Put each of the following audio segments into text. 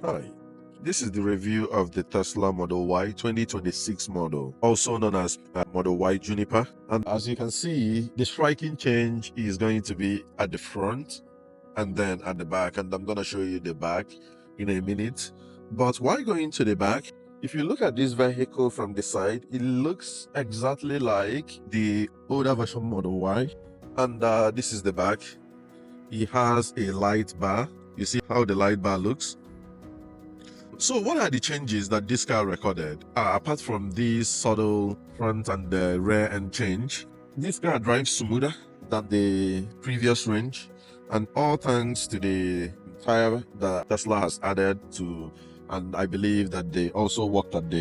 Hi, this is the review of the Tesla Model Y 2026 model, also known as Model Y Juniper. And as you can see, the striking change is going to be at the front and then at the back. And I'm going to show you the back in a minute. But why going to the back? If you look at this vehicle from the side, it looks exactly like the older version Model Y. And this is the back. It has a light bar. You see how the light bar looks? So what are the changes that this car recorded? Apart from this subtle front and the rear end change, this car drives smoother than the previous range, and all thanks to the tire that Tesla has added to, and I believe that they also worked at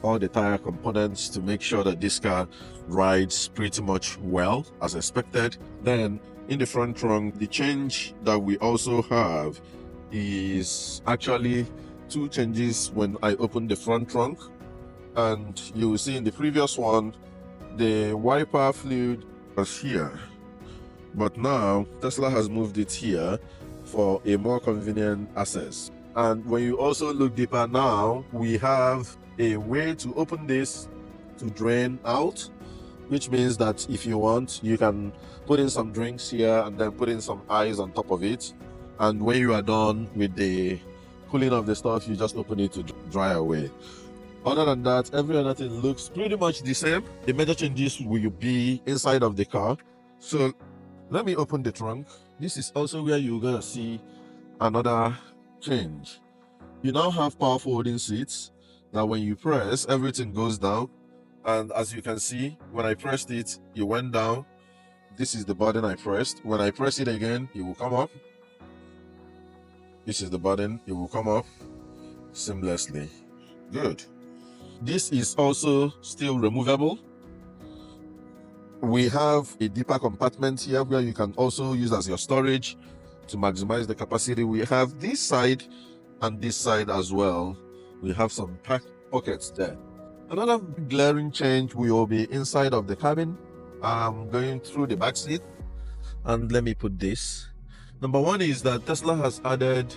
all the tire components to make sure that this car rides pretty much well as expected. Then in the front trunk, the change that we also have is actually two changes when I open the front trunk. And you will see in the previous one, the wiper fluid was here, but now Tesla has moved it here for a more convenient access. And when you also look deeper now, we have a way to open this to drain out, which means that if you want, you can put in some drinks here and then put in some ice on top of it. And when you are done with the cooling of the stuff, you just open it to dry away. Other than that, every other thing looks pretty much the same. The major changes will be inside of the car. So let me open the trunk. This is also where you're gonna see another change. You now have power folding seats that when you press, everything goes down. And as you can see, when I pressed it, it went down. This is the button I pressed. When I press it again, it will come up. This is the button, it will come up seamlessly. Good. This is also still removable. We have a deeper compartment here where you can also use as your storage to maximize the capacity. We have this side and this side as well. We have some pockets there. Another glaring change will be inside of the cabin. I'm going through the back seat, and let me put this. Number one is that Tesla has added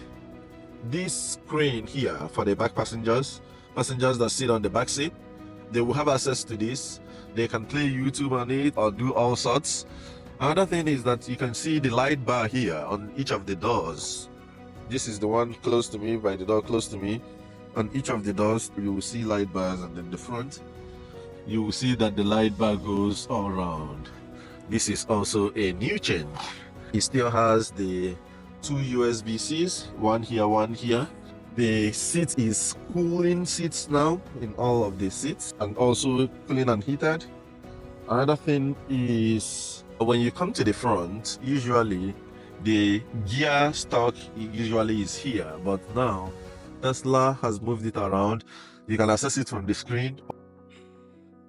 this screen here for the back passengers that sit on the back seat. They will have access to this. They can play YouTube on it or do all sorts. Another thing is that you can see the light bar here on each of the doors. This is the one close to me, by the door close to me. On each of the doors, you will see light bars, and then the front, you will see that the light bar goes all around. This is also a new change. It still has the two USB-Cs, one here, one here. The seat is cooling seats now in all of the seats, and also cooling and heated. Another thing is when you come to the front, usually the gear stock usually is here, but now Tesla has moved it around. You can access it from the screen.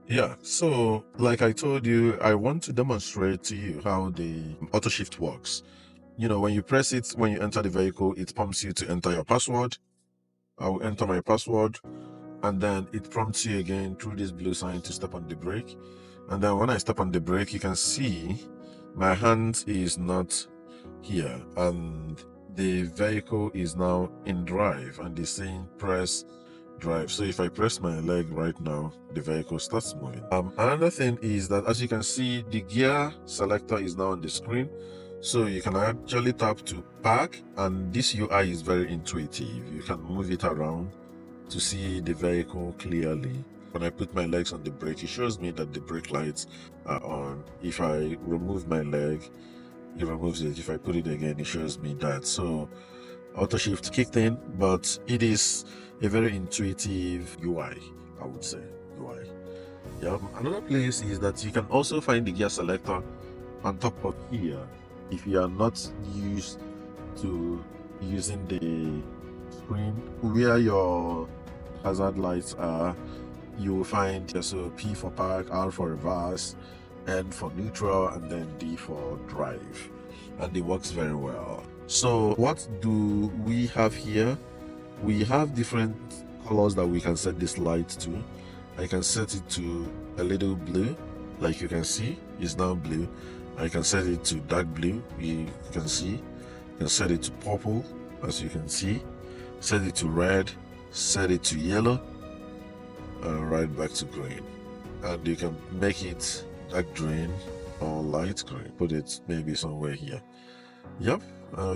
Yeah, so like I told you, I want to demonstrate to you how the auto shift works. You know, when you press it, when you enter the vehicle, it prompts you to enter your password. I will enter my password, and then it prompts you again through this blue sign to step on the brake. And then when I step on the brake, you can see my hand is not here, and the vehicle is now in drive, and it's saying press drive. So if I press my leg right now, the vehicle starts moving. Another thing is that, as you can see, the gear selector is now on the screen, so you can actually tap to park, and this UI is very intuitive. You can move it around to see the vehicle clearly. When I put my legs on the brake, it shows me that the brake lights are on. If I remove my leg, it removes it. If I put it again, it shows me that. So auto shift kicked in, but it is a very intuitive UI, I would say. UI. Yeah. Another place is that you can also find the gear selector on top of here. If you are not used to using the screen where your hazard lights are, you will find so P for park, R for reverse, N for neutral, and then D for drive, and it works very well. So what do we have here? We have different colors that we can set this light to. I can set it to a little blue, like you can see, it's now blue. I can set it to dark blue, you can see. You can set it to purple, as you can see. set it to red, set it to yellow, and right back to green. And you can make it dark green or light green. Put it maybe somewhere here. Yep.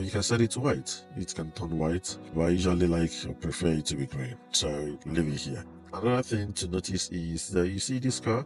You can set it to white. It can turn white, but I usually like or prefer it to be green, so leave it here. Another thing to notice is that you see this car,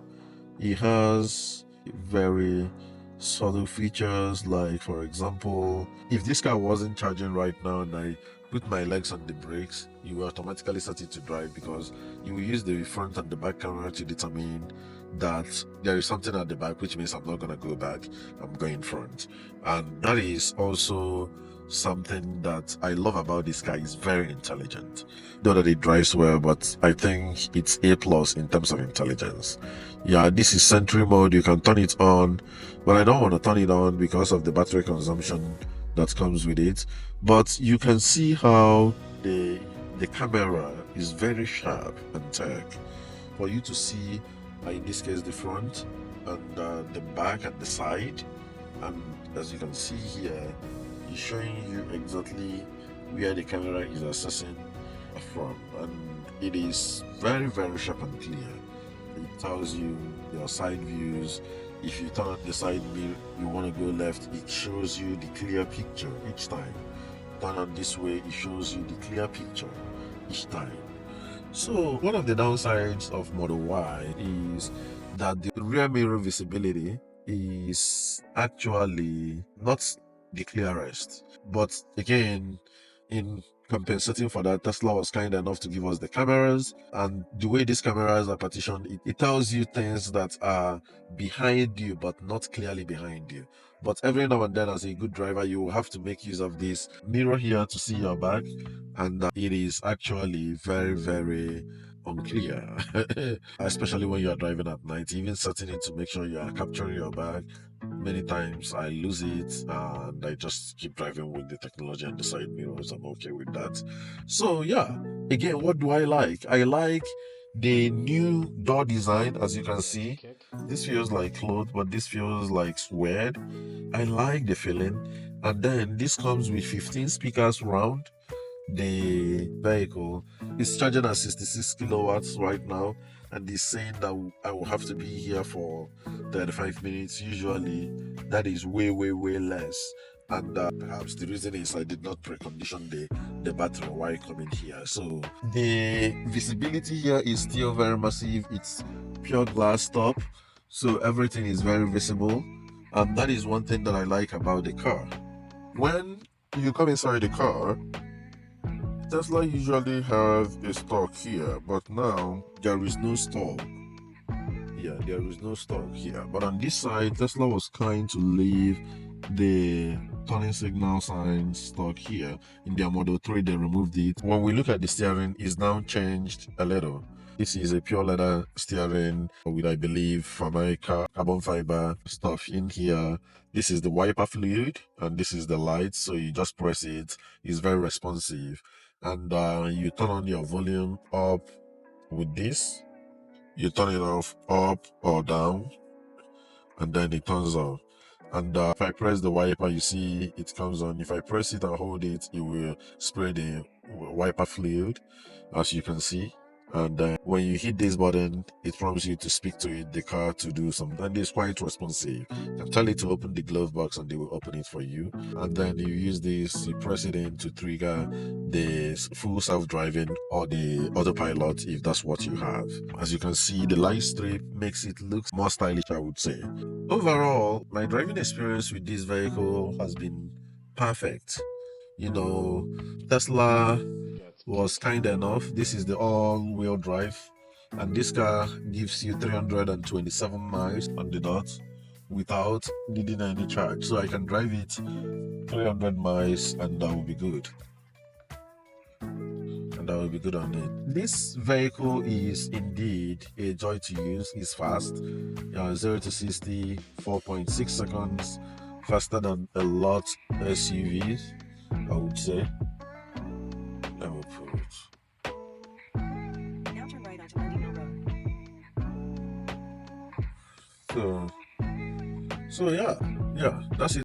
it has very subtle features, like for example, if this car wasn't charging right now and I put my legs on the brakes, you will automatically start it to drive, because you will use the front and the back camera to determine that there is something at the back, which means I'm not going to go back, I'm going front. And that is also something that I love about this car. Is very intelligent. Though that it drives well, but I think it's A plus in terms of intelligence. Yeah, this is Sentry mode. You can turn it on, but I don't want to turn it on because of the battery consumption that comes with it. But you can see how the camera is very sharp and tech for you to see, in this case, the front and the back and the side. And as you can see here, it's showing you exactly where the camera is assessing from, and it is very, very sharp and clear. It tells you your side views. If you turn on the side mirror, you want to go left, it shows you the clear picture each time. Turn on this way, it shows you the clear picture each time. So one of the downsides of Model Y is that the rear mirror visibility is actually not the clearest. But again, in compensating for that, Tesla was kind enough to give us the cameras, and the way these cameras are partitioned, it tells you things that are behind you but not clearly behind you. But every now and then, as a good driver, you will have to make use of this mirror here to see your back, and it is actually very, very unclear, especially when you are driving at night. Even setting it to make sure you are capturing your back, many times I lose it and I just keep driving with the technology and the side mirrors. I'm okay with that. So yeah, again, what do I like? I like the new door design. As you can see, this feels like cloth, but this feels like suede. I like the feeling. And then this comes with 15 speakers round. The vehicle is charging at 66 kilowatts right now, and is saying that I will have to be here for 35 minutes. Usually that is way, way, way less. And perhaps the reason is I did not precondition the battery while coming here. So the visibility here is still very massive. It's pure glass top, so everything is very visible, and that is one thing that I like about the car. When you come inside the car, Tesla usually has a stock here, but now there is no stock. Yeah, there is no stock here. But on this side, Tesla was kind to leave the turning signal sign stock here. In their Model 3, they removed it. When we look at the steering, it's now changed a little. This is a pure leather steering with, I believe, America carbon fiber stuff in here. This is the wiper fluid, and this is the light. So you just press it. It's very responsive. And you turn on your volume up with this. You turn it off up or down, and then it turns off. And if I press the wiper, you see it comes on. If I press it and hold it, it will spray the wiper fluid, as you can see. And when you hit this button, it prompts you to speak to it, the car, to do something. And it's quite responsive. You can tell it to open the glove box and they will open it for you. And then you use this, you press it in to trigger the full self-driving or the autopilot if that's what you have. As you can see, the light strip makes it look more stylish, I would say. Overall, my driving experience with this vehicle has been perfect. You know, Tesla was kind enough. This is the all-wheel drive, and this car gives you 327 miles on the dot without needing any charge. So I can drive it 300 miles and that will be good. And that will be good on it. This vehicle is indeed a joy to use. It's fast. 0 to 60, 4.6 seconds. Faster than a lot SUVs, I would say. Let me put it. Now turn right onto Road. So yeah, that's it.